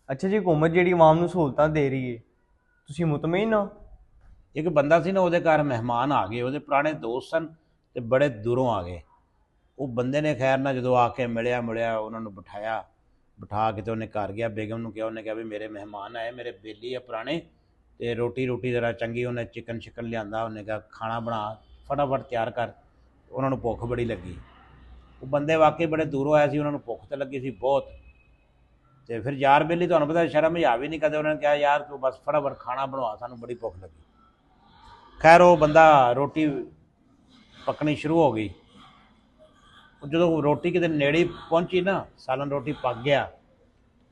ਅੱਛਾ ਜੀ, ਹਕੂਮਤ ਜਿਹੜੀ ਆਵਾਮ ਨੂੰ ਸਹੂਲਤਾਂ ਦੇ ਰਹੀ ਹੈ, ਤੁਸੀਂ ਮੁਤਮਈਨ ਹੋ? ਇੱਕ ਬੰਦਾ ਸੀ ਨਾ, ਉਹਦੇ ਘਰ ਮਹਿਮਾਨ ਆ ਗਏ, ਉਹਦੇ ਪੁਰਾਣੇ ਦੋਸਤ ਸਨ ਤੇ ਬੜੇ ਦੂਰੋਂ ਆ ਗਏ। ਉਹ ਬੰਦੇ ਨੇ ਖੈਰ ਨਾ ਜਦੋਂ ਆ ਕੇ ਮਿਲਿਆ ਮਿਲਿਆ ਉਹਨਾਂ ਨੂੰ ਬਿਠਾਇਆ, ਬਿਠਾ ਕੇ ਤੇ ਉਹਨੇ ਘਰ ਗਿਆ। ਬੇਗਮ ਨੂੰ ਕਿਹਾ, ਉਹਨੇ ਕਿਹਾ ਵੀ ਮੇਰੇ ਮਹਿਮਾਨ ਆਏ, ਮੇਰੇ ਬੇਲੀ ਆ ਪੁਰਾਣੇ, ਤੇ ਰੋਟੀ ਰੋਟੀ ਜ਼ਰਾ ਚੰਗੀ, ਉਹਨੇ ਚਿਕਨ ਸ਼ਿਕਨ ਲਿਆਂਦਾ। ਉਹਨੇ ਕਿਹਾ ਖਾਣਾ ਬਣਾ, ਫਟਾਫਟ ਤਿਆਰ ਕਰ, ਉਹਨਾਂ ਨੂੰ ਭੁੱਖ ਬੜੀ ਲੱਗੀ। ਉਹ ਬੰਦੇ ਵਾਕਈ ਬੜੇ ਦੂਰੋਂ ਆਏ ਸੀ, ਉਹਨਾਂ ਨੂੰ ਭੁੱਖ ਤਾਂ ਲੱਗੀ ਸੀ ਬਹੁਤ। ਤੇ ਫਿਰ ਯਾਰ ਬੇਲੀ, ਤੁਹਾਨੂੰ ਪਤਾ ਸ਼ਰਮ ਹਜਾ ਵੀ ਨਹੀਂ ਕਦੇ, ਉਹਨਾਂ ਨੇ ਕਿਹਾ ਯਾਰ ਤੂੰ ਬਸ ਫਟਾਫਟ ਖਾਣਾ ਬਣਵਾ, ਸਾਨੂੰ ਬੜੀ ਭੁੱਖ ਲੱਗੀ। ਖੈਰ ਉਹ ਬੰਦਾ, ਰੋਟੀ ਪੱਕਣੀ ਸ਼ੁਰੂ ਹੋ ਗਈ। ਜਦੋਂ ਰੋਟੀ ਕਿਤੇ ਨੇੜੇ ਪਹੁੰਚੀ ਨਾ, ਸਾਲਨ ਰੋਟੀ ਪੱਕ ਗਿਆ।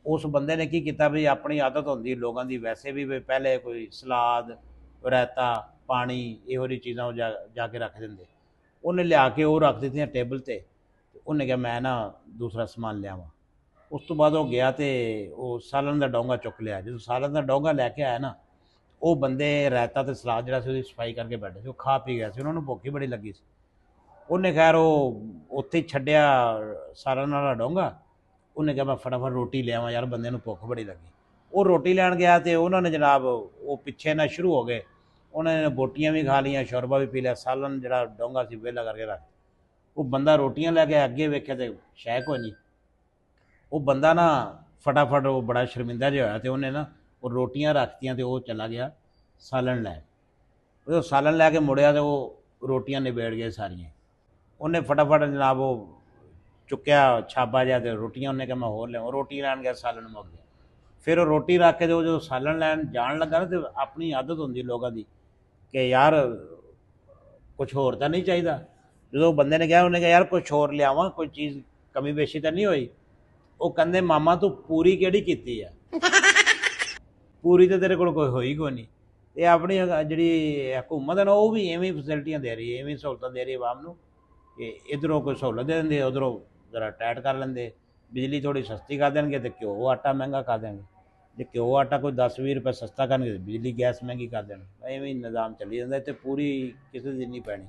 ਉਸ ਬੰਦੇ ਨੇ ਕੀ ਕੀਤਾ ਵੀ, ਆਪਣੀ ਆਦਤ ਹੁੰਦੀ ਲੋਕਾਂ ਦੀ ਵੈਸੇ ਵੀ ਪਹਿਲੇ ਕੋਈ ਸਲਾਦ, ਰਾਇਤਾ, ਪਾਣੀ, ਇਹੋ ਜਿਹੀ ਚੀਜ਼ਾਂ ਉਹ ਜਾ ਕੇ ਰੱਖ ਦਿੰਦੇ। ਉਹਨੇ ਲਿਆ ਕੇ ਉਹ ਰੱਖ ਦਿੱਤੀਆਂ ਟੇਬਲ 'ਤੇ। ਉਹਨੇ ਕਿਹਾ ਮੈਂ ਨਾ ਦੂਸਰਾ ਸਮਾਨ ਲਿਆਵਾਂ। ਉਸ ਤੋਂ ਬਾਅਦ ਉਹ ਗਿਆ ਤੇ ਉਹ ਸਾਲਨ ਦਾ ਡੋਂਗਾ ਚੁੱਕ ਲਿਆ। ਜਦੋਂ ਸਾਲਨ ਦਾ ਡੋਂਗਾ ਲੈ ਕੇ ਆਇਆ ਨਾ, ਉਹ ਬੰਦੇ ਰਾਇਤਾ ਤੇ ਸਲਾਦ ਜਿਹੜਾ ਸੀ ਉਹਦੀ ਸਫਾਈ ਕਰਕੇ ਬੈਠੇ ਸੀ। ਉਹ ਖਾ ਪੀ ਗਿਆ ਸੀ, ਉਹਨਾਂ ਨੂੰ ਭੁੱਖ ਹੀ ਬੜੀ ਲੱਗੀ ਸੀ। ਉਹਨੇ ਖੈਰ ਉਹ ਉੱਥੇ ਹੀ ਛੱਡਿਆ ਸਾਲਨ ਵਾਲਾ ਡੋਂਗਾ। ਉਹਨੇ ਕਿਹਾ ਮੈਂ ਫਟਾਫਟ ਰੋਟੀ ਲਿਆਵਾਂ, ਯਾਰ ਬੰਦੇ ਨੂੰ ਭੁੱਖ ਬੜੀ ਲੱਗੀ। ਉਹ ਰੋਟੀ ਲੈਣ ਗਿਆ ਤੇ ਉਹਨਾਂ ਨੇ ਜਨਾਬ ਉਹ ਪਿੱਛੇ ਨਾ ਸ਼ੁਰੂ ਹੋ ਗਏ। ਉਹਨਾਂ ਨੇ ਬੋਟੀਆਂ ਵੀ ਖਾ ਲਈਆਂ, ਸ਼ੋਰਬਾ ਵੀ ਪੀ ਲਿਆ, ਸਾਲਨ ਜਿਹੜਾ ਡੋਂਗਾ ਸੀ ਵਿਹਲਾ ਕਰਕੇ ਰੱਖ। ਉਹ ਬੰਦਾ ਰੋਟੀਆਂ ਲੈ ਕੇ ਅੱਗੇ ਵੇਖਿਆ ਤੇ ਸ਼ੈ ਕੋਈ ਨਹੀਂ। ਉਹ ਬੰਦਾ ਨਾ ਫਟਾਫਟ, ਉਹ ਬੜਾ ਸ਼ਰਮਿੰਦਾ ਜਿਹਾ ਹੋਇਆ ਤੇ ਉਹਨੇ ਨਾ ਉਹ ਰੋਟੀਆਂ ਰੱਖਤੀਆਂ ਤੇ ਉਹ ਚਲਾ ਗਿਆ ਸਾਲਨ ਲੈ। ਉਹ ਸਾਲਨ ਲੈ ਕੇ ਮੁੜਿਆ ਤੇ ਉਹ ਰੋਟੀਆਂ ਨਿਬੇੜ ਗਏ ਸਾਰੀਆਂ। ਉਹਨੇ ਫਟਾਫਟ ਜਨਾਬ ਉਹ ਚੁੱਕਿਆ ਛਾਬਾ ਜਿਹਾ ਤੇ ਰੋਟੀਆਂ, ਉਹਨੇ ਕਿਹਾ ਮੈਂ ਹੋਰ ਲਿਆਵਾਂ। ਰੋਟੀ ਲੈਣ ਗਿਆ, ਸਾਲਨ ਮੁੱਕ ਗਿਆ। ਫਿਰ ਉਹ ਰੋਟੀ ਰੱਖ ਕੇ ਤੇ ਉਹ ਜਦੋਂ ਸਾਲਨ ਲੈਣ ਜਾਣ ਲੱਗਾ ਨਾ, ਤੇ ਆਪਣੀ ਆਦਤ ਹੁੰਦੀ ਲੋਕਾਂ ਦੀ ਕਿ ਯਾਰ ਕੁਛ ਹੋਰ ਤਾਂ ਨਹੀਂ ਚਾਹੀਦਾ। ਜਦੋਂ ਬੰਦੇ ਨੇ ਕਿਹਾ, ਉਹਨੇ ਕਿਹਾ ਯਾਰ ਕੁਛ ਹੋਰ ਲਿਆਵਾਂ, ਕੋਈ ਚੀਜ਼ ਕਮੀ ਪੇਸ਼ੀ ਤਾਂ ਨਹੀਂ ਹੋਈ? ਉਹ ਕਹਿੰਦੇ ਮਾਮਾ ਤੂੰ ਪੂਰੀ ਕਿਹੜੀ ਕੀਤੀ ਆ, ਪੂਰੀ ਤਾਂ ਤੇਰੇ ਕੋਲ ਕੋਈ ਹੋਈ ਕੋਈ ਨਹੀਂ। ਤੇ ਆਪਣੀ ਜਿਹੜੀ ਹਕੂਮਤ ਹੈ ਨਾ, ਉਹ ਵੀ ਐਵੇਂ ਫੈਸਿਲਿਟੀਆਂ ਦੇ ਰਹੀ ਹੈ, ਐਵੇਂ ਸਹੂਲਤਾਂ ਦੇ ਰਹੀ ਹੈ ਆਵਾਮ ਨੂੰ ਕਿ ਇਧਰੋਂ ਕੋਈ ਸਹੂਲਤ ਦੇ ਦਿੰਦੇ, ਉਧਰੋਂ ਜ਼ਰਾ ਟਾਈਟ ਕਰ ਲੈਂਦੇ। ਬਿਜਲੀ ਥੋੜੀ ਸਸਤੀ ਕਰ ਦੇਣਗੇ ਤੇ ਘਿਓ ਆਟਾ ਮਹਿੰਗਾ ਕਰ ਦੇਣਗੇ। ਜੇ ਘਿਓ ਆਟਾ ਕੋਈ 10-20 ਰੁਪਏ ਸਸਤਾ ਕਰਨਗੇ ਤੇ ਬਿਜਲੀ ਗੈਸ ਮਹਿੰਗੀ ਕਰ ਦੇਣਗੇ। ਐਵੇਂ ਹੀ ਨਿਜ਼ਾਮ ਚੱਲੀ ਜਾਂਦਾ। ਇੱਥੇ ਪੂਰੀ ਕਿਸੇ ਦੀ ਨਹੀਂ ਪੈਣੀ।